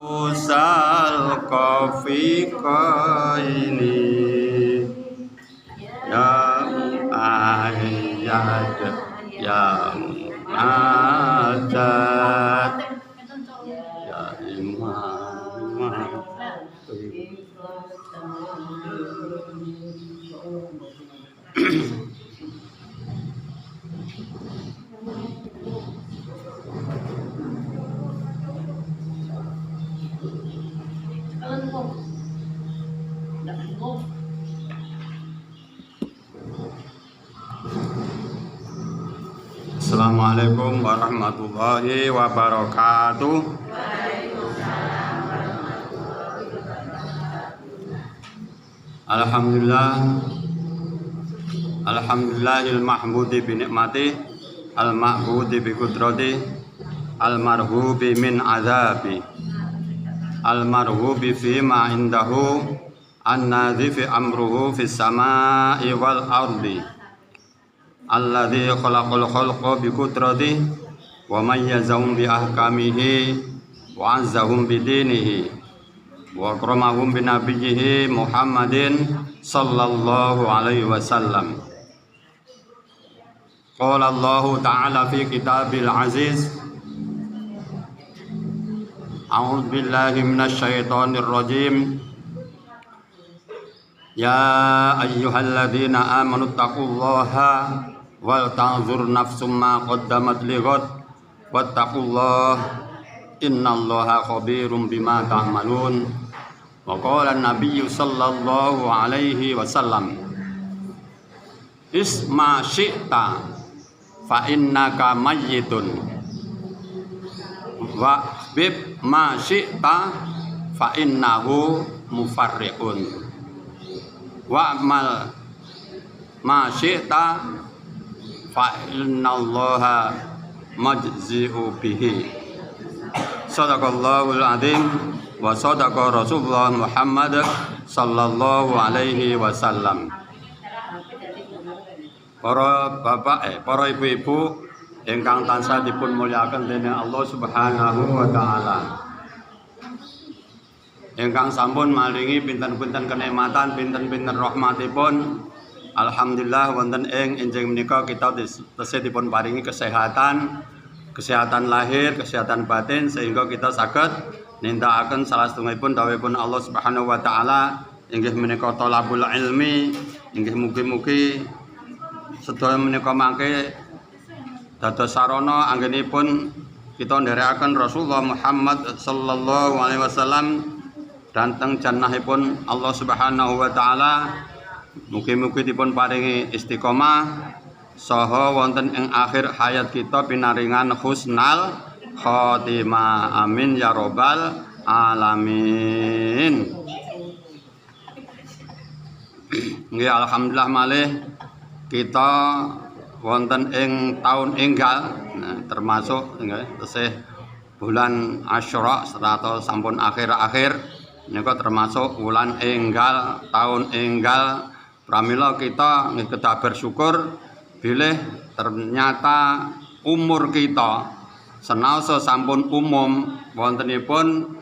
Usal kafiqaini yang ayat yang adat ya imam. Assalamualaikum warahmatullahi wabarakatuh. Alhamdulillahil mahmudi bi nikmati al ma'budi bi qudrati al marhubi min azabi al marhubi fi ma indahu an nadhifi amruhu fis samai wal ardi alladzi khalaqal khalqa bi qudratihi wa mayyazahum bi ahkamihi wa azzahum bi dinihi wa akramahum bi nabiyhi Muhammadin sallallahu alaihi wasallam. Qala Allah ta'ala fi kitabil aziz, a'udzu billahi minasy syaithanir rajim. Ya ayyuhalladzina amanu taqullaha wal tanzur nafsum ma qaddamat lighad wattaqullaha innallaha khabirum bima ta'malun. Wa qala an-nabiyyu sallallahu alaihi wasallam, isma syi'ta fa innaka mayyitun wa bib ma syi'ta fa innahu mufarriqun wa amal ma syi'ta fa innallaha majzi'u bihi. Sadaqallahul azim wa sadaqa Rasulullah Muhammad sallallahu alaihi wasallam. Para bapak, para ibu-ibu ingkang tansah dipun mulyakaken dening Allah Subhanahu wa taala. Ingkang sampun maringi pinten-pinten kenikmatan, pinten-pinten rahmatipun. Alhamdulillah wonten ing enjing menika kita tesih dipun paringi kesehatan lahir, kesehatan batin, sehingga kita saged nindakaken salah setunggalipun dawuhipun Allah Subhanahu wa taala inggih menika thalabul ilmi. Inggih mugi-mugi sedaya menika mangke dados sarana anggenipun kita nderekaken Rasulullah Muhammad sallallahu alaihi wasallam dhateng jannahipun Allah Subhanahu wa taala. Mugi-mugi dipun paringi istiqomah saha wonten ing akhir hayat kita pinaringan husnal khotimah. Amin ya rabbal alamin. Nggih, alhamdulillah malih kita wonten ing taun enggal, termasuk tesih bulan Asyura serta sampun akhir-akhir nika termasuk bulan enggal, taun enggal. Pramila kita kita bersyukur bilih ternyata umur kita senaosa sampun umum wontenipun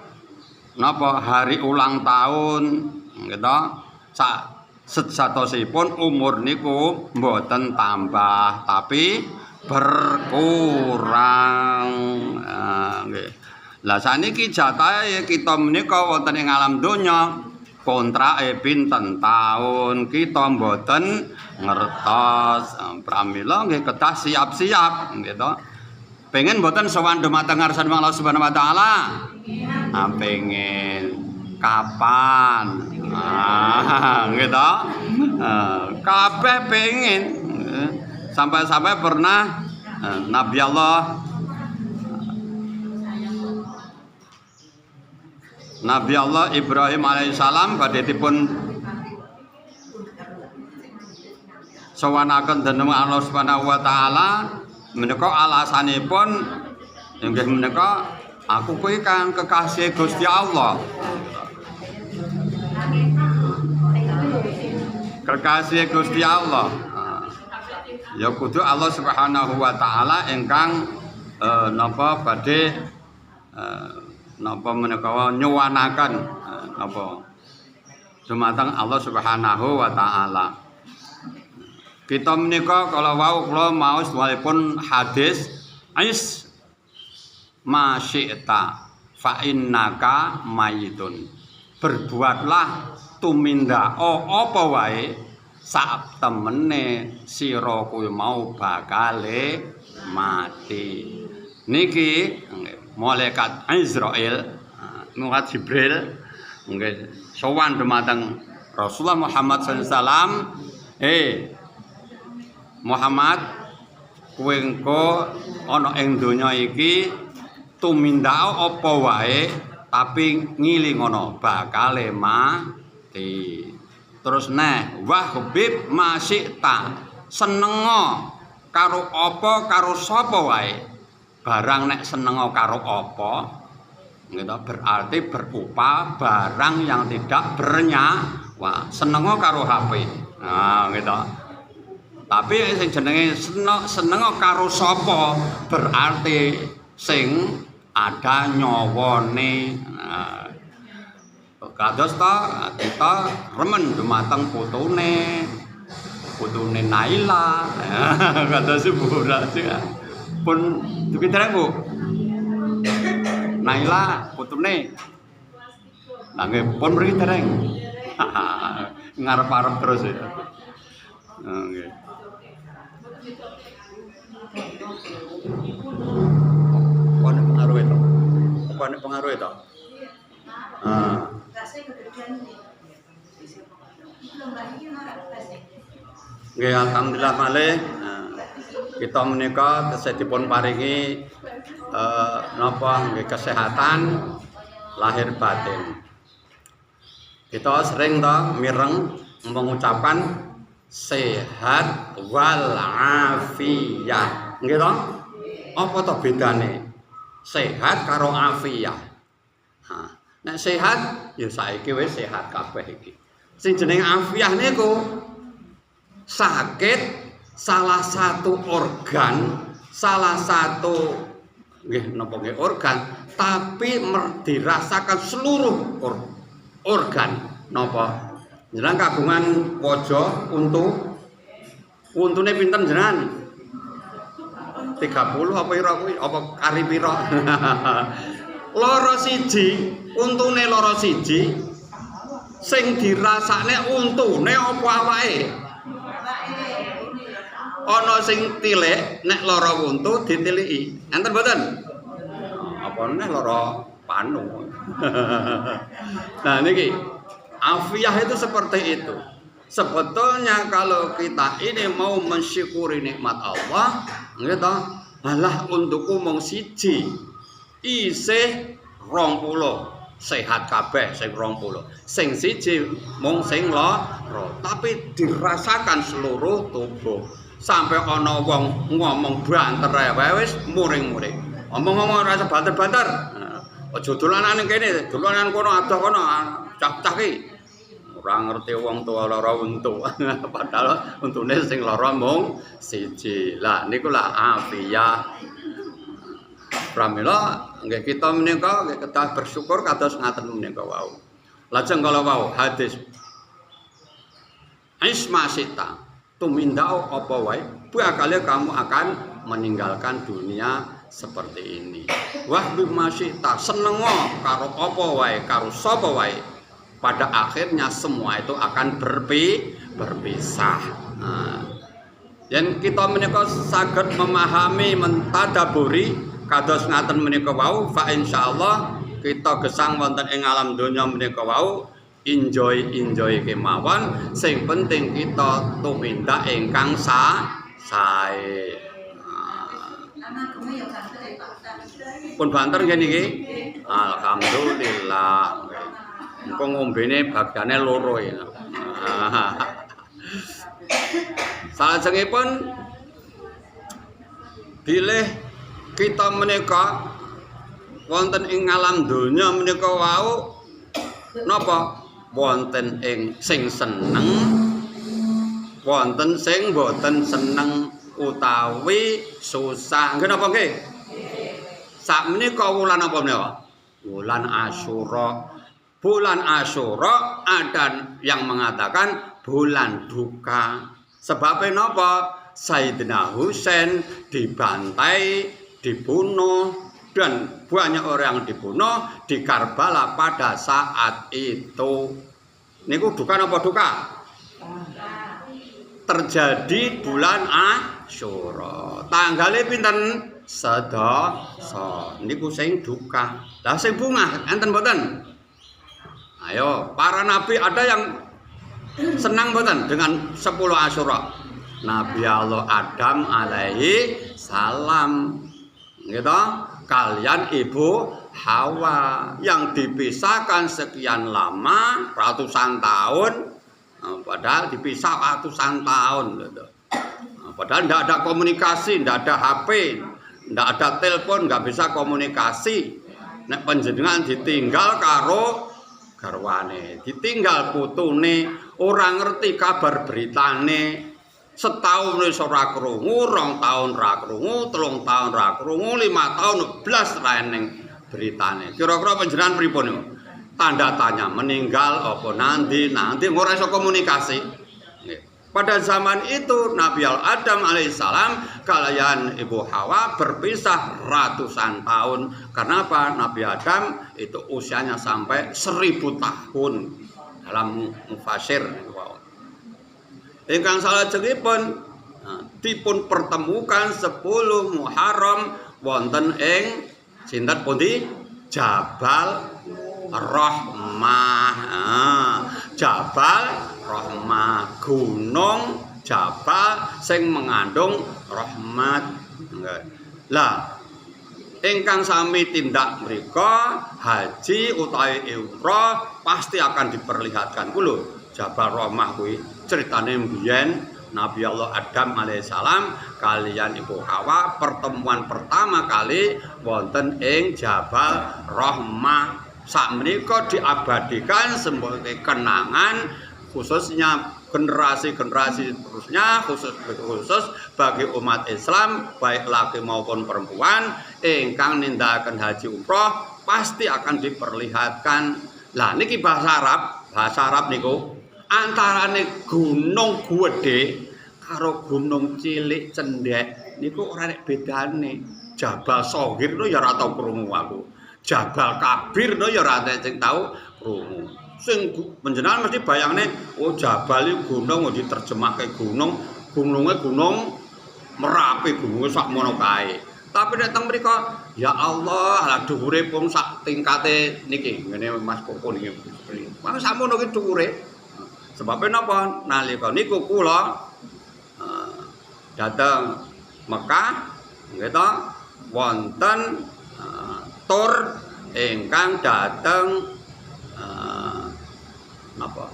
napa hari ulang tahun gitu sak sejatosipun umur niku mboten tambah tapi berkurang. Nggih. Lah saniki jatahe kita menika wonten ing alam donya kontrake pinten taun kita mboten ngertos. Pramila nggih kedah siap-siap gitu. Pengen mboten sowan dumateng ngarsanipun Allah Subhanahu wa taala? Pengen. Kapan? Gitu. Kabeh pengen. Sampai-sampai pernah Nabi Allah Ibrahim alaihissalam badhe dipun sowanaken dening Allah Subhanahu wa taala menika alasanipun inggih menika aku kuwi kang kekasih Gusti Allah. Kekasih Gusti Allah. Ya kudu Allah Subhanahu wa taala ingkang napa badhe napa menika nyuwanaken napa dumateng Allah Subhanahu wa taala. Kita menika kalau wau kula maos walipun hadis ais ma syi'ta fa innaka mayitun. Berbuatlah tumindako apa wae sak temene sira kuwi mau bakale mati. Niki malaikat Israil, malaikat Jibril nggih sowan dumateng Rasulullah Muhammad sallallahu alaihi wasallam, Muhammad kowe engko ana ing donya iki tumindako apa wae tapi ngilingono bakale mati. Terus wah habib masyita senengo karo apa karo sapa wae. Barang nek senengo karo apa gitu berarti berupa barang yang tidak bernyawa. Senengo karo HP. Nah gitu. Tapi sing jenenge seneng karo sapa berarti sing ada nyawane. Nah, kados ta kita remen dumateng putune Naila. Kados Bu Rasi. Pun dipitereng Bu. Naila putune. Lah nggih pun mriki tereng. Ngarep-arep terus ya. Nggih. Apa pengaruh itu? Apa pengaruh itu? Nggih alhamdulillah malih. Kita menika tesih dipun paringi napa nggih kesehatan lahir batin. Kita sering mireng mengucapkan sehat wal afiyah. Nggih to? Apa to bedane? Sehat karo afiyah. Nek sehat ya saiki wis sehat kabeh iki. Sing jeneng afiyah niku sakit salah satu organ, salah satu nggih napa nggih organ, tapi dirasakan seluruh organ napa? Jenengan kagungan waja untune pinten jenengan? 30 apa ira kuwi apa kari pira? Loro siji, untune loro siji. Sing dirasakne untune apa awake? Ana sing tilik nek lara untu ditiliki. Enten mboten? Apa neh lara panu. Nah niki afiyah itu seperti itu. Sebetulnya kalau kita ini mau mensyukuri nikmat Allah, gitu, malah untukku mung siji, isih 20, sehat kabeh sing 20, sing siji mung sing lara, tapi dirasakan seluruh tubuh. Sampai ana wong ngomong banter wis muring-muring. Omong-omong rasa banter-banter. Aja dolanan kene, dolanan kono adoh kono, cah-cah ki. Ora ngerti wong tuwa lara untu. Padahal untune sing lara mung siji. Lah niku lah afiyah. Pramila nggih kita menika nggih kedah bersyukur kados ngaten menika wau. Lajeng kala wau hadis Isma sita tumindau apa wae bakal kamu akan meninggalkan dunia seperti ini. Wah bimasita senengo karo apa wae karo sapa wae. Pada akhirnya semua itu akan berpisah. Dan kita menika saged memahami mentadaburi kados ngaten menika wau fa insyaallah kita gesang wonten ing alam donya menika wau enjoy kemawon sing penting kita tumindak ingkang sae. Pun banter nggih niki. Alhamdulillah. Engko ngombene bagiane loro ya. Salajengipun bilih kita menika wonten ing alam donya menika wau napa? Wonten ing sing seneng, wonten sing boten seneng utawi susah. Nggih napa nggih? Sak menika wulan apa menika? bulan Asyura. Bulan Asyura ada yang mengatakan bulan duka. Sebabnya napa? Sayyidina Husain dibantai, dibunuh, dan banyak orang yang dibunuh di Karbala pada saat itu. Niku duka napa duka? Terjadi bulan Asyura. Tanggalnya pinten? Sedasa. Niku sing duka. Lah sing bungah enten mboten? Ayo, para nabi ada yang senang mboten dengan 10 Asyura? Nabi Allah Adam alaihi salam. Gitu? Kalian Ibu Hawa yang dipisahkan sekian lama, ratusan tahun, padahal dipisah ratusan tahun. Gitu. Padahal tidak ada komunikasi, tidak ada HP, tidak ada telepon, nggak bisa komunikasi. Nek panjenengan ditinggal karo garwane, ditinggal putune, orang ngerti kabar beritane. Setahun wis ora krungu, 2 tahun ra krungu, 3 tahun ra krungu, 5 tahun blas ra eneng beritane. Kira-kira panjenengan pripun niku? Tanda tanya, meninggal apa nanti ora iso komunikasi. Pada zaman itu Nabi Adam alaihissalam kalian Ibu Hawa berpisah ratusan tahun. Karena apa? Nabi Adam itu usianya sampai 1000 tahun dalam mufasir. Ingkang salajengipun dipun pertemukan 10 Muharram wonten ing sinten pundi? Jabal Rahmah. Jabal Rahmah, gunung Jabal sing mengandung rahmat. Lah ingkang sami tindak mriku haji utawi umrah pasti akan diperlihatkan kulo. Jabal Rahmah kuwi ceritane mbiyen Nabi Allah Adam alaihissalam kalian Ibu Hawa pertemuan pertama kali wonten ing Jabal Rahmah. Sakmenika diabadikan sebagai kenangan khususnya generasi-generasi terusnya khusus bagi umat Islam baik laki maupun perempuan ingkang nindakaken haji umroh pasti akan diperlihatkan. Lah niki bahasa Arab niku antarane gunung gede karo gunung cilik cendhek niku ora nek bedane. Jabal Sohir no ya ora tau krungu aku. Jabal Kabir no ya ora sing tau krungu. Sing panjenengan mesti bayangne oh Jabal iki gunung diterjemahke gununge gunung Merapi gununge sakmono kae. Tapi nek teng mriku ya Allah lah dhuwure pun sak tingkate niki ngene Mas Koko niki. Mana sakmono ki dhuwure. Sebabnya napa? Nalika niku kula dateng Mekah gitu wonten tur ingkang dateng napa?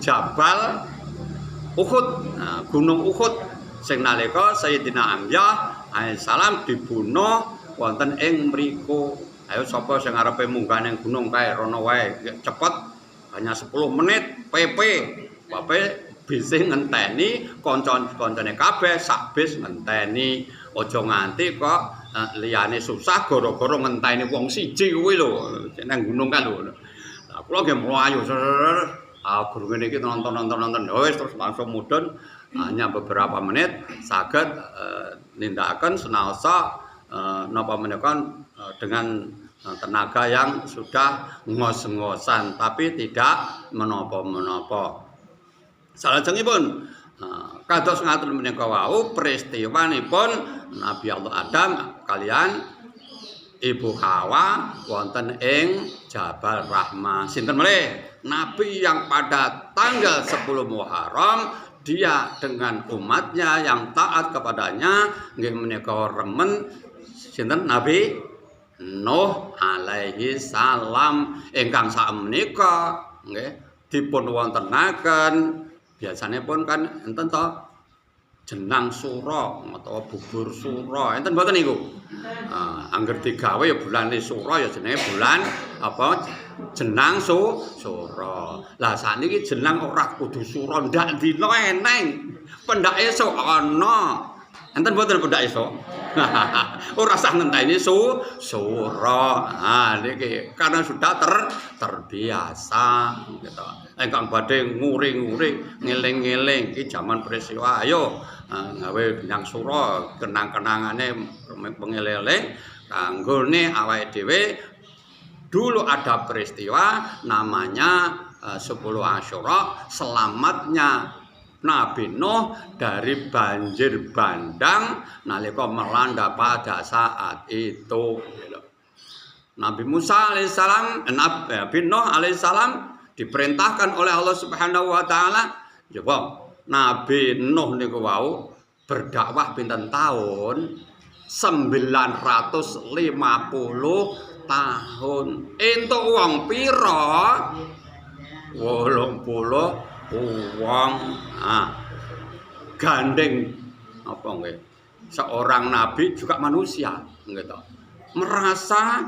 Jabal Uhud. Gunung Uhud sing nalika Sayyidina Amyah alaihissalam dibunuh wonten ing mriku. Ayo sapa sing arepe munggah ning gunung kae rono wae cepet. Hanya 10 menit PP. Bapak bisa ngenteni koncone kabeh sak bis ngenteni. Aja nganti kok liyane susah gara-gara ngenteni wong siji kuwi lho. Nang gunung kan lho. Lah kula nggih mlayu. Guru ngene iki nonton. Wis terus langsung mudhun hanya beberapa menit saged nindakaken senaosa napa menika dengan tenaga yang sudah ngos-ngosan tapi tidak menapa-menapa. Salajengipun kados ngaten menika wau peristiwanipun Nabi Allah Adam kalian Ibu Hawa wonten ing Jabal Rahmah. Sinten melih? Nabi yang pada tanggal 10 Muharram dia dengan umatnya yang taat kepadanya nggih menika remen sinten Nabi Nuh alaihi salam ingkang sakmenika nggih dipun wontenaken biasanipun kan enten to jenang sura utawa bubur sura enten mboten niku. Angger digawe ya bulan sura ya jenenge bulan apa jenang sura. Lah sakniki jenang ora kudu sura ndak dina eneng. Pendake sok ana Enten mboten budak iso. Ora usah ngenteni sura. Niki karena sudah terbiasa gitu. Engkang badhe nguri-nguri, ngeling-ngeling iki jaman peristiwa. Ayo gawe benang sura, kenang-kenangane pengelele kanggone awake dhewe. Dulu ada peristiwa namanya 10 Asyura, selamatnya Nabi Nuh dari banjir bandang nalika melanda pada saat itu. Nabi Musa alaihissalam, Nabi Nuh alaihissalam diperintahkan oleh Allah Subhanahu wa taala, coba Nabi Nuh niku wau berdakwah pinten tahun? 950 tahun. Entuk wong pira? 80 uang gandeng apa nggih seorang nabi juga manusia gitu merasa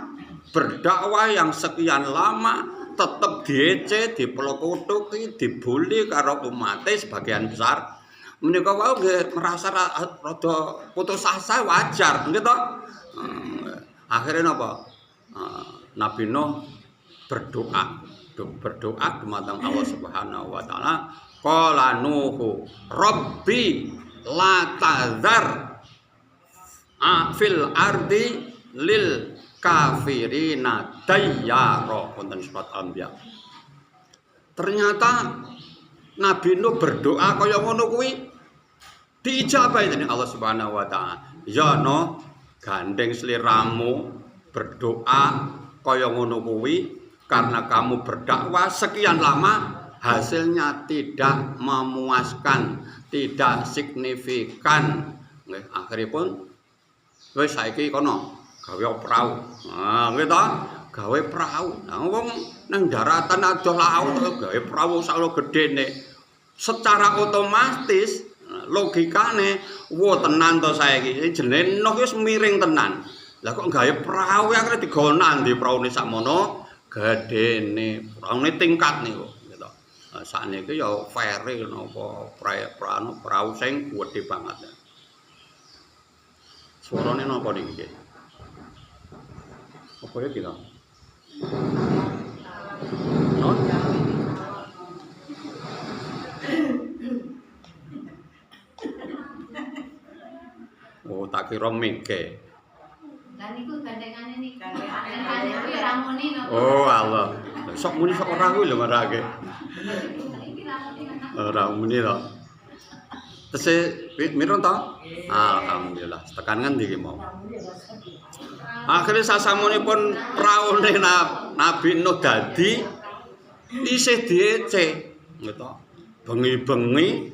berdakwah yang sekian lama tetap diece dipelokutuki dibuli karo umate sebagian besar menika wae nggih merasa rada putus asa wajar gitu akhirnya napa Nabi Nuh berdoa dumateng Allah Subhanahu wa taala qala nuhu rabbi la tazar fil ardi lil kafirina dayyara wonten surat Anbiya. Ternyata Nabi Nuh berdoa kaya ngono kuwi diijabahi dening Allah Subhanahu wa taala. Ya no gandeng sliramu berdoa kaya ngono kuwi karena kamu berdakwah sekian lama hasilnya tidak memuaskan, tidak signifikan. Nggih, akhiripun wis saiki kono gawe perahu. Gitu. Gawe perahu. Nah, wong nang daratan adoh laut gawe perahu saklo gedene. Secara otomatis logikane, wo tenan to saiki jenenge Nuh wis miring tenan. Lah kok gawe perahu akhire digawe nandi praune sakmono? Gedene praune tingkat niku gitu. Sakniki ya ferry napa perahu sing gedhe banget. Suarane napa niki? Apa ya kita? Non? Oh, tak kira mike. Lan iku gandengane niki. Gandengane kuwi ramune napa? Oh Allah. Sok muni sok ora kuwi lho marake. Iki ramune. Ora muni to. Tese mirun to? Alhamdulillah. Tekan ngendi iki mau? Akhire sasamunipun praune Nabi Nuh dadi isih diece gitu. Bengi-bengi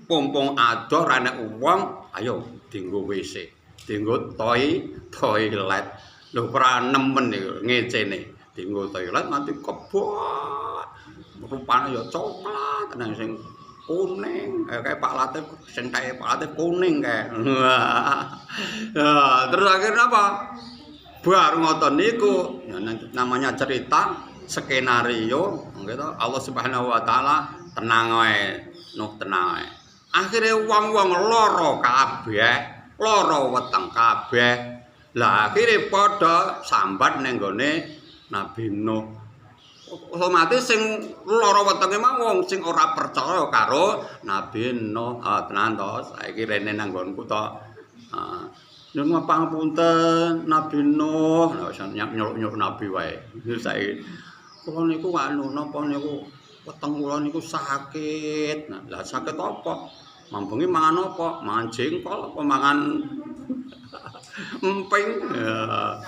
pompong adoh ra nek wong, ayo dienggo WC. Dienggo toilet. Lho ora nemen iki ngecene. Dienggo toilet nanti kebot. Rupane ya coklat nang sing kuning kayak Pak Latif sing kayak Pak Latif kuning kayak. Terus akhirnya apa? Baru ngoten niku namanya cerita skenario gitu. Allah Subhanahu wa taala tenang wae, Nuh tenang wae. Akhire wong-wong lara kabeh, lara weteng kabeh. Lah akhire padha sambat ning gone Nabi Nuh. Otomatis sing lara wetenge mau wong sing ora percaya karo Nabi Nuh. Tenan to, saiki rene nang nggonku to. Nyuwun pangapunten Nabi Nuh, nyeluk-nyeluk Nabi wae. Saiki kula niku anu napa niku weteng kula niku sakit. Nah, lah sakit apa? Mambengi mangan apa? Mangan jengkol apa mangan emping? Ya.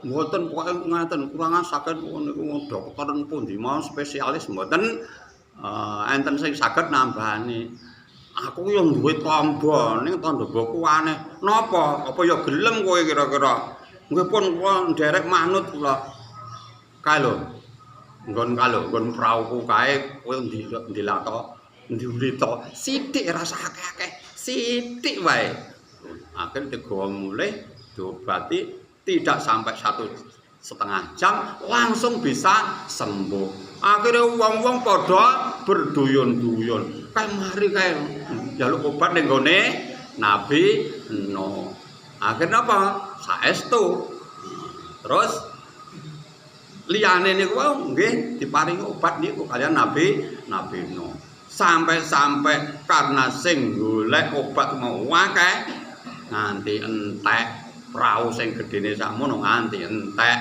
Mboten pokoke ngaten, kurang sakit niku dokter pundi mau spesialis mboten enten sing saged nambani. Aku yo duwe tamba ning tandha boku aneh. Napa? Apa ya gelem kowe kira-kira? Nggih pun kula nderek manut kula. Kae lho. Nggon kalo nggon prauku kae kowe ndilak to, ndiuli to. Sithik rasa akeh-akeh, sithik wae. Akhir digawa mulih diobati tidak sampai 1,5 jam langsung bisa sembuh. Akhirnya wong-wong padha berduyun-duyun. Kae mari kae njaluk obat ning gone Nabi Nuh. Akhirnya apa? Saestu. Terus liyane niku wae nggih diparingi obat niku kaliyan Nabi Nuh. Sampai karena sing golek obat mau akeh nganti entek prau sing gedene sakmono nganti entek.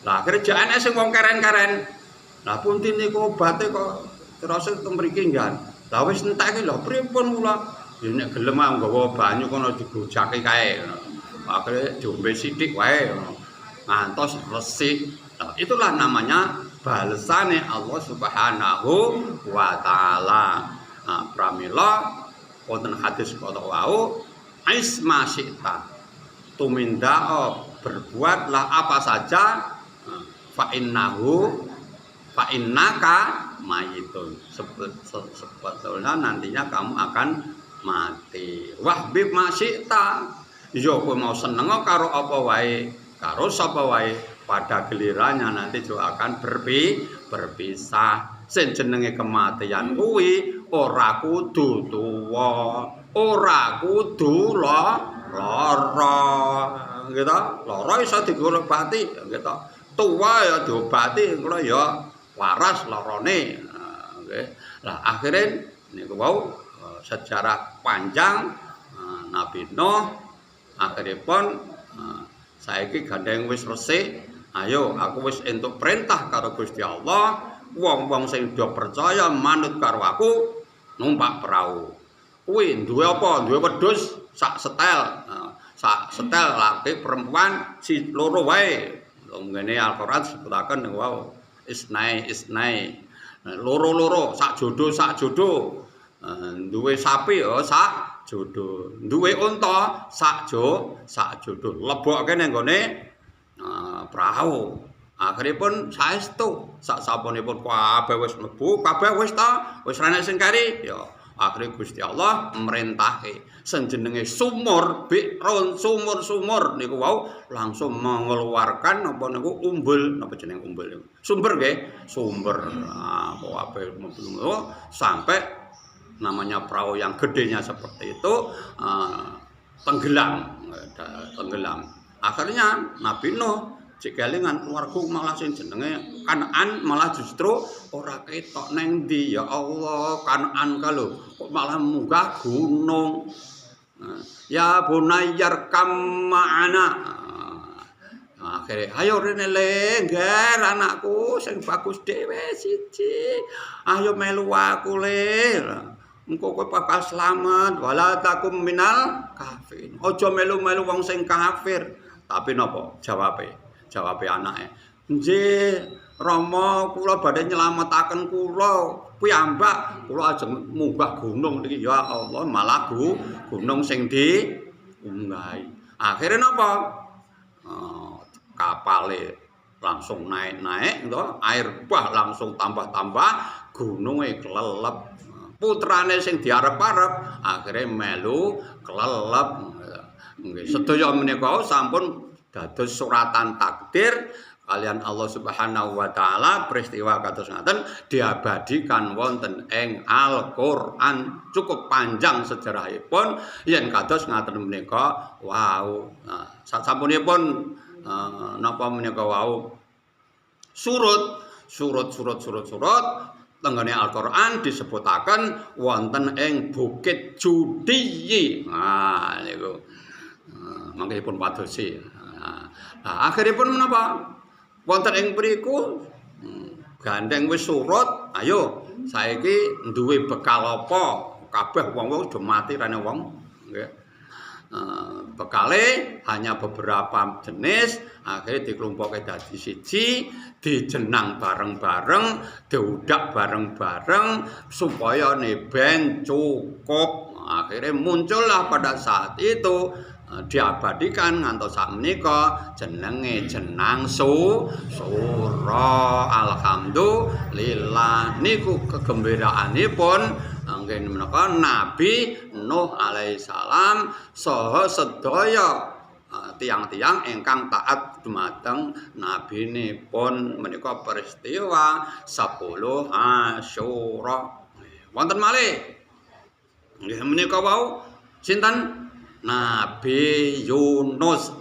Lah akhire jane sing wong keren-keren. Lah pundi niku obate kok terus teng mriki ngan. Lah wis entek iki lho pripun kula? Ya nek gelem nggawa banyu kono digojake kae. Akhire diombe sithik wae ngantos resik. Nah, itulah namanya balesane Allah Subhanahu wa taala. Nah, pramila wonten hadis kata wau isma syi'ta. Tuminda berbuatlah apa saja fa innaka mayitun. Sebetulnya nantinya kamu akan mati. Wahbib ma syi'ta. Yo kowe mau seneng karo apa wae, karo sapa wae, pada gilirannya nanti juga akan berpisah. Sing jenenge kematian kuwi ora kudu tuwa, ora kudu lara. Gitu. Lara iso digolobati, gitu. Tuwa ya diobati, ngono ya waras larane. Nggih. Lah akhire niku wau sejarah panjang Nabi Nuh akhiripun saiki gandeng wis resik. Ayo aku wis entuk perintah karo Gusti Allah. Wong-wong sing do percaya manut karo aku numpak perahu. Kuwi duwe apa? Duwe wedhus sak setel. Sak setel laki perempuan si loro wae. Ngene Al-Qur'an sebutaken niku wau isnai. Loro-loro sak jodoh. Duwe sapi ya sak jodoh. Duwe unta sak jodoh. Lebokke ning gone perahu. Akhiripun saestu sak sapunipun kabeh wis mlebu, kabeh wis ta, wis renek sing kari. Ya, akhire Gusti Allah merintahke sing jenenge sumur, sumur niku wau langsung mengeluarkan napa niku umbul, napa jeneng umbul niku. Sumber nggih, sumber. Nah, kabeh mlebu sampai namanya perahu yang gedenya seperti itu tenggelam. Akhirnya Nabi Nuh cekelingan keluarga malah sing jenenge Kanaan malah justru ora ketok neng ndi ya Allah. Kanaan kalau kok malah munggah gunung. Ya bunayyar kam ma'ana. Akhirnya ayo rene lengger anakku sing bagus dhewe siji. Ayo melu aku le. Engko kowe bakal slamet wala takum minal kafirin. Aja melu-melu wong sing kafir. Tapi napa jawabe anake? Nggih, Rama kula badhe nyelametaken kula piyambak. Kula ajeng munggah gunung niki ya Allah, malah gunung sing diunggahi. Akhire napa? Kapale langsung naik to, air bah langsung tambah gununge kelelep. Putrane sing diarep-arep akhire melu kelelep. Nggih, sedaya menika sampun dados suratan takdir kalian Allah Subhanahu wa taala. Peristiwa kados ngaten diabadikan wonten ing Al-Qur'an. Cukup panjang sejarahipun yen kados ngaten menika wau. Nah, sasampunipun napa menika wau surut tenggene Al-Qur'an disebutaken wonten ing Bukit Judi. Nah niku mangkipun padosi. Nah, akhiripun menapa? Wonten ing mriku gandeng wis surut, ayo saiki duwe bekal apa? Kabeh wong-wong do mati rene wong, nggih. Bekale hanya beberapa jenis, akhirnya dikelompokke dadi siji, dijenang bareng-bareng, diudak bareng-bareng supaya ben cukup. Akhirnya muncullah pada saat itu diabadikan ngantos sakmenika jenenge jenang sura. Alhamdulillah niku kegembiraanipun nggih menika Nabi Nuh alaihissalam saha sedaya tiang-tiang ingkang taat dumateng nabinipun. Menika peristiwa 10 Asyura. Wonten malih nggih menika wau sinten Nabi Yunus.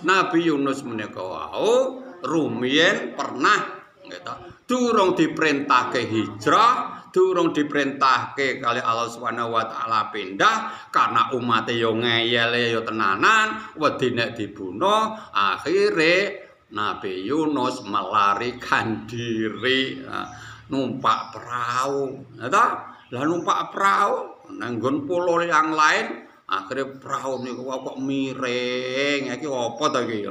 Nabi Yunus menika wau rumiyin pernah gitu. Durung diperintahke hijrah, durung diperintahke kali Allah Subhanahu wa taala pindah karena umate yo ngeyele yo tenanan, wedine dibunuh, akhire Nabi Yunus melarikan diri numpak perahu. Lah numpak perahu nang nggon pulau yang lain, akhirnya perahu niku kok miring. Iki apa to iki?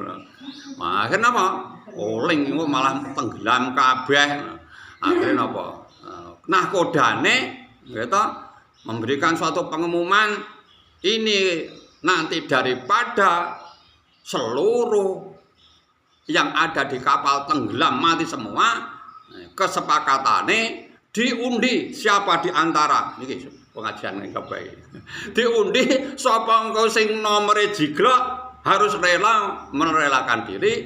Nah, akhirnya apa? Oling iku malah tenggelam kabeh. Akhirnya napa? Nah, kodane gitu memberikan suatu pengumuman ini nanti daripada seluruh yang ada di kapal tenggelam mati semua, kesepakatannya diundi siapa di antara niki pengajian ning kabeh. Diundi sapa engko sing nomere jiglok harus merelakan diri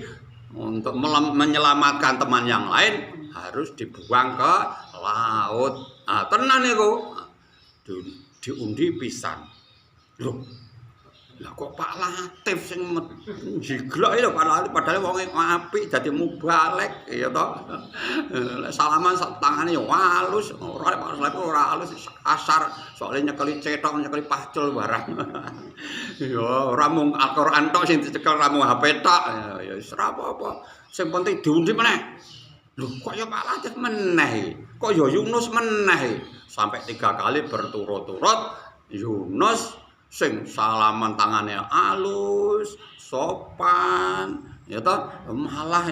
untuk menyelamatkan teman yang lain, harus dibuang ke laut. Ah tenan niku. Diundi pisan. Loh. Lah kok Pak Latif sing jiglok ya padahal wonge apik dadi mubalek ya to. Salaman sak tangane ya halus, ora Pak Latif ora halus kasar, soalnya nyekeli cetok, nyekeli pacul barang. Ya ora mung Al-Qur'an tok sing dicekel, ora mung HP tok. Ya wis ora apa-apa. Sing penting diundi meneh. Lho kok ya Pak Latif meneh. Kok ya Yunus meneh. Sampai 3 kali berturut-turut Yunus sing salaman tangannya halus, sopan, ya toh malah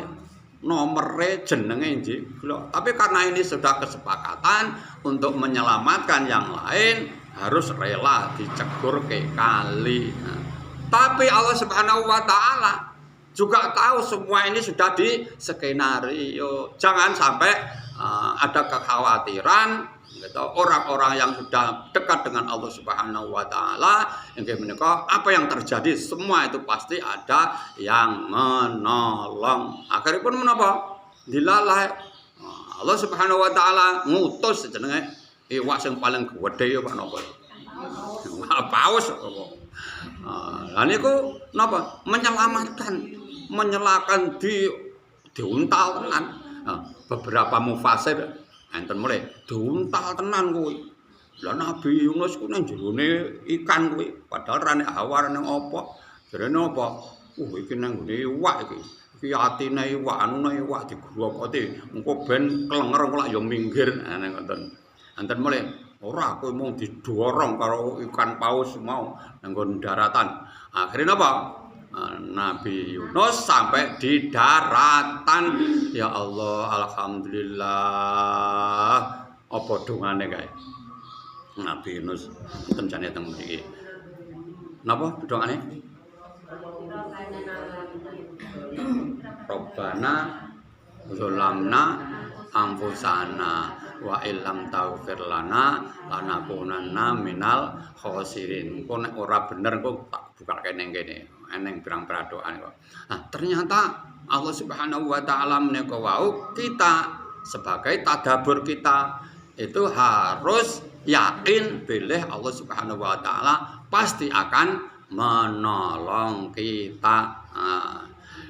nomere jenenge jiglok. Tapi karena ini sudah kesepakatan untuk menyelamatkan yang lain, harus rela dicegur ke kali. Nah, tapi Allah Subhanahu wa taala juga tahu semua ini sudah di skenario. Jangan sampai ada kekhawatiran gitu, orang-orang yang sudah dekat dengan Allah Subhanahu wa taala inggih menika apa yang terjadi semua itu pasti ada yang menolong. Akhiripun menapa? Dilalah Allah Subhanahu wa taala ngutus jenenge iwak sing paling gedhe ya Pak napa? Paus. Lah niku napa? Menyelamatkan diuntal tenan. Beberapa mufasir enten mulai diuntal tenan kuwi. Lah Nabi Yunus ku nang jerone ikan kuwi, padahal rane hawa rane apa? Jarene apa? Iki nang ngene iwak iki. Iki atine iwak, anune iwak digrokoti, engko ben klenger kok ya minggir nang ngoten. Enten mulai ora kowe mung didorong karo ikan paus mau nang daratan. Akhirnya apa? Nabi Yunus sampai di daratan. Ya Allah, alhamdulillah. Apa dongane kae? Nabi Yunus tencane teng mriki. Napa dongane? Rabbana zalamna anfusana wa illam taghfir lana lanakunanna minal khosirin. Kok nek ora bener kok tak bukake ning kene. Eneng pirang-pirang doa kok. Nah, ternyata Allah Subhanahu wa taala menika wau kita sebagai tadabbur kita itu harus yakin bilih Allah Subhanahu wa taala pasti akan menolong kita.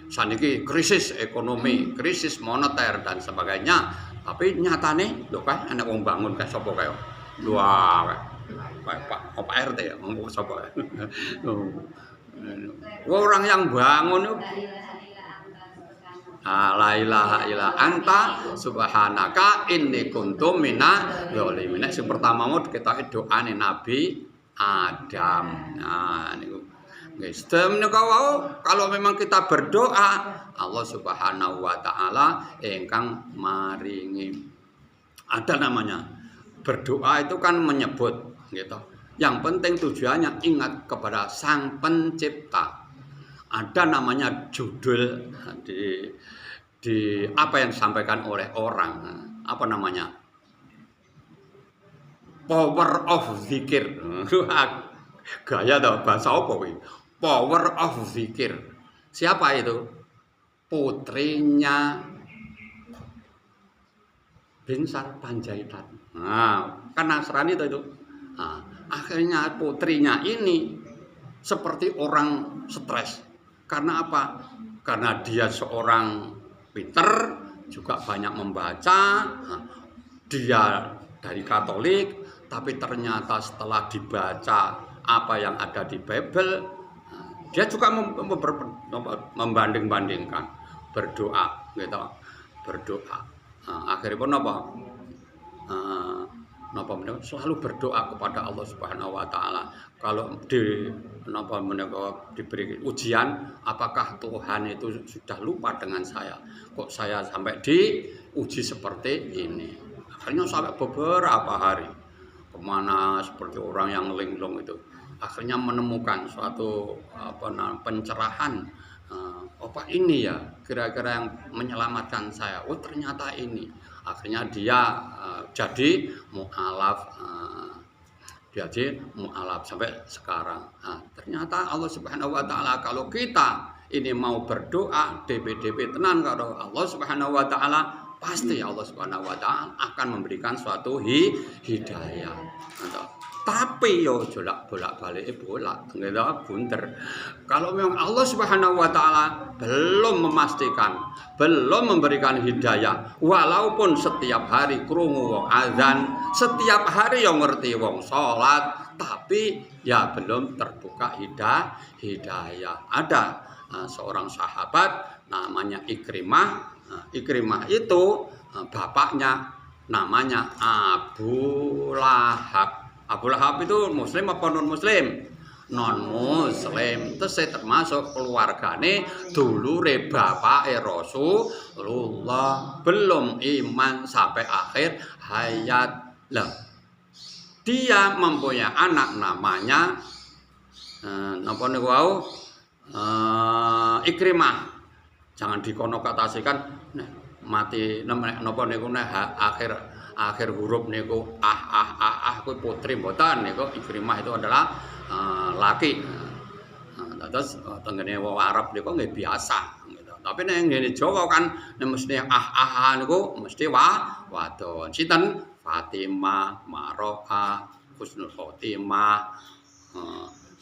Saniki krisis ekonomi, krisis moneter dan sebagainya. Tapi nyatane lho kae ana wong bangun kae sapa kae? Wah, Pak RT ya, ngomong sapa? Orang yang bangun itu la ilaha illa anta subhanaka inni kuntu minadz zalimin. Sing pertama mau kita doane Nabi Adam. Nah niku guys, kalau memang kita berdoa Allah Subhanahu wa taala ingkang maringi. Ada namanya berdoa itu kan menyebut gitu. Yang penting tujuannya ingat kepada Sang Pencipta. Ada namanya judul di apa yang disampaikan oleh orang. Apa namanya? Power of Zikir. Gaya tau bahasa apa kuwi? Power of Zikir. Siapa itu? Putrinya Binsar Panjaitan. Nah, kan Nasrani itu. Nah, akhirnya putrinya ini seperti orang stres. Karena apa? Karena dia seorang pinter, juga banyak membaca. Dia dari Katolik, tapi ternyata setelah dibaca apa yang ada di Bible, dia juga membanding-bandingkan, berdoa, gitu, berdoa. Akhirnya pun apa? Selalu berdoa kepada Allah Subhanahu Wa Taala. Kalau diberi ujian, apakah Tuhan itu sudah lupa dengan saya? Kok saya sampai diuji seperti ini? Akhirnya sampai beberapa hari kemana seperti orang yang linglung itu. Akhirnya menemukan suatu pencerahan. Apa ini ya kira-kira yang menyelamatkan saya? Oh ternyata ini. Akhirnya dia jadi mu'alaf. Jadi mu'alaf sampai sekarang. Ternyata Allah Subhanahu Wa Taala kalau kita ini mau berdoa DP tenan karo Allah Subhanahu Wa Taala, pasti Allah Subhanahu Wa Taala akan memberikan suatu hidayah. Tapi yo bolak-balik gitu, bunder. Kalau memang Allah Subhanahu Wa Taala belum memastikan, belum memberikan hidayah, walaupun setiap hari krungu wong azan, setiap hari yang ngerti wong salat, tapi ya belum terbuka hidayah. Ada seorang sahabat namanya Ikrimah. Ikrimah itu bapaknya namanya Abu Lahab. Abu Lahab itu muslim apa non muslim? Non muslim. Terus saya termasuk keluargane dulure bapake Rasulullah, belum iman sampai akhir hayat. Lah dia mempunyai anak namanya napa niku wau? Ikrimah. Jangan dikonotasikan mati napa niku akhir huruf niku kuwi putri mboten niku Ikrimah itu adalah laki. Terus tenggene wong Arab niku nggih biasa gitu. Tapi nek ngene Jawa kan mesti niku mesti wadon. Sinten? Fatimah, Maroka, Husnul Khotimah.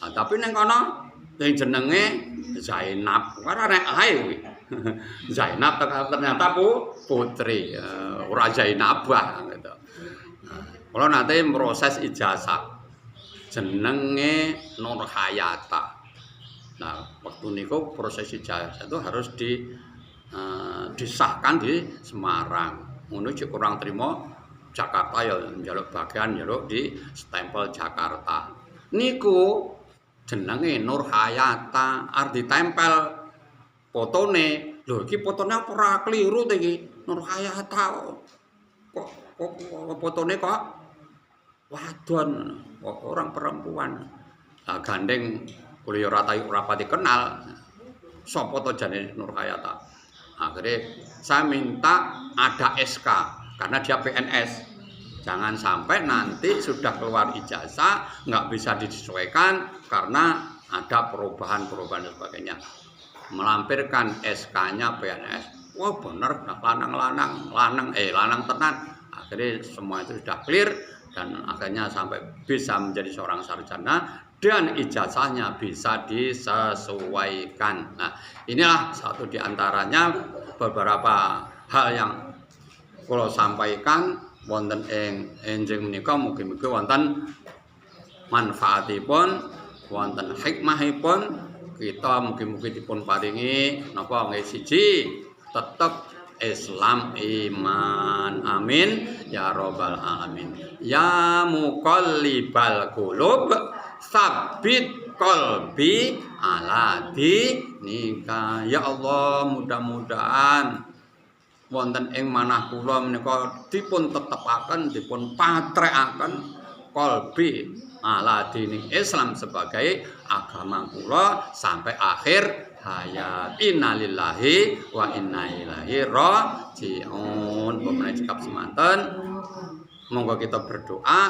Tapi ning kono sing jenenge Zainab. Ora nek ae kuwi. Zainab ternyata putri, ora Zainabah gitu. Kalau nanti proses ijazah jenenge Nur Hayata. Nah, waktu niku proses ijazah itu harus disahkan di Semarang. Ngono cek kurang terima Jakarta ya njaluk bagian njaluk di stempel Jakarta. Niku jenenge Nur Hayata, arep ditempel fotone. Lho iki fotone ora kliru to iki. Nur Hayata. Kok fotone kok wadon, kok orang perempuan. Lah gandeng kuliah rapati kenal. Sopo to jane Nur Hayata. Akhirnya saya minta ada SK karena dia PNS. Jangan sampai nanti sudah keluar ijazah nggak bisa disesuaikan karena ada perubahan dan sebagainya. Melampirkan SK-nya PNS. Wah bener, lanang tenan. Akhirnya semua itu sudah clear dan akhirnya sampai bisa menjadi seorang sarjana dan ijazahnya bisa disesuaikan. Nah, inilah satu di antaranya beberapa hal yang kalau sampaikan wonten ing enjing menika mugi-mugi wonten manfaatipun, wonten hikmahipun, kita mugi-mugi dipun paringi napa nggih siji tetep Islam iman, amin ya robbal alamin. Ya muqallibal qulub sabit qalbi ala dinika. Ya Allah, mudah-mudahan wonten ing manah kula menika dipun tetepaken, dipun patrekaken qalbi ala dini Islam sebagai agama kula sampai akhir hayat. Innalillahi wa inna ilaihi rajiun. Pemenang cekap semanten, monggo kita berdoa,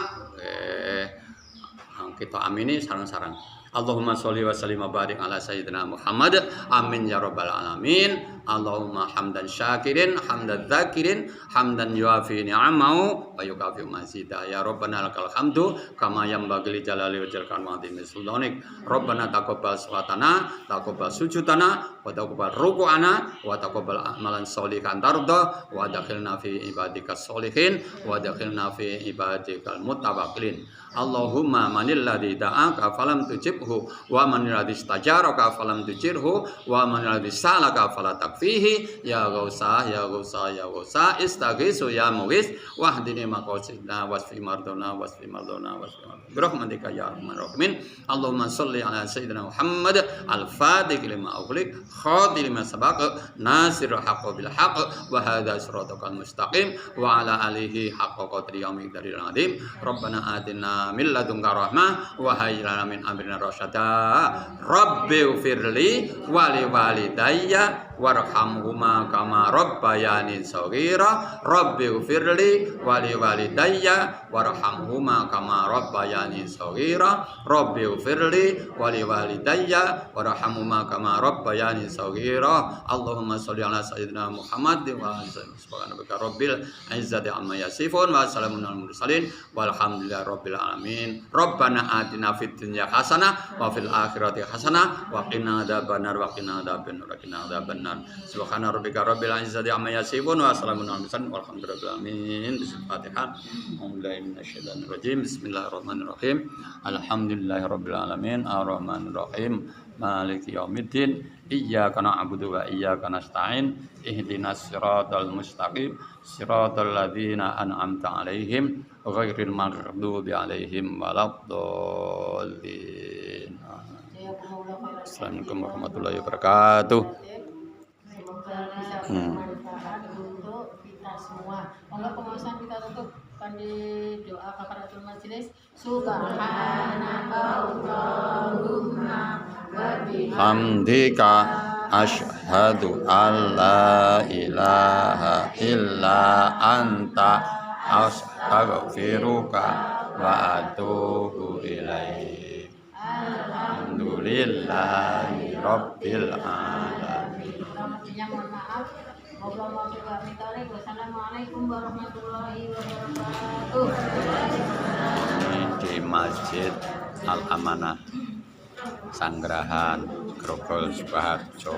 kita amini sareng-sareng. Allahumma sholli wa sallim wa barik ala sayyidina Muhammad, amin ya rabbal alamin. Allahumma hamdan syakirin, hamdan dzakirin, hamdan yuafi ni'amahu wa yukafi mazida. Ya Rabbana lakal hamdu kama yanbaghi li jalali wajhika wa 'azimi sultanik. Rabbana taqabbal salatana, taqabbal sujudana, wa taqabbal ruku'ana, wa taqabbal amalan sholihan tarda, wa adkhilna fi ibadikas sholihin, wa adkhilna fi ibadikal mutawakkilin. Allahumma manil ladzi da'aka falam tujibhu wa manil ladzi istajaraka falam tujirhu wa manil ladzi salaka fala takfihi ya ghausah ya ghausah ya ghausah istaghisu ya mughis wahdini maqasidna wasfi mardona wasfi mardona wasfi mardona birahmatika ya arhamar rahimin. Allahumma shalli ala sayyidina Muhammad al-fatih lima ughliq khatim lima sabaq nasir haqq bil haqq wa hadha siratal mustaqim wa ala alihi haqqa qadri yaumil azim. Rabbana atina min ladunka rahmah wa hayyi lana min amrina rasyada. Rabbighfirli wa li walidayya warhamhuma kama rabbayani shaghira. Rabbighfirli wa li walidayya warhamhuma kama rabbayani shaghira. Rabbighfirli wa li walidayya warhamhuma kama rabbayani shaghira. Allahumma shalli ala sayyidina Muhammad wa ala alihi rabbil izzati amma yasifun wa salamun alal mursalin walhamdulillahi rabbil alamin. Rabbana atina fid dunya hasanah wa fil akhirati hasanah wa qina adzabannar wa qina adzabannar. Subhana rabbika rabbil izzati amma yasifun wa salamun alal mursalin walhamdulillahi rabbil alamin. Bismillahirrahmanirrahim. A'udzubillahi minasyaitonir rajim. Bismillahirrahmanirrahim. Alhamdulillahi rabbil alamin arrahmanir rahim maliki yaumiddin. Iyyaka na'budu wa iyyaka nasta'in. Ihdinas siratal mustaqim siratal ladzina an'amta 'alaihim ghairil maghdubi 'alaihim waladdallin. Assalamualaikum warahmatullahi wabarakatuh. Semoga bisa bermanfaat untuk kita semua. Monggo pengawasan kita tutupkan di doa kafaratul majelis. Subhanaka Allahumma wa Hamdika asyhadu an la ilaha illa anta astaghfiruka wa atubu ilaik. Alhamdulillahi rabbil alamin. Mohon maaf. Wassalamualaikum warahmatullahi wabarakatuh. Ini di Masjid Al Amanah Sanggrahan Grogol Sukoharjo.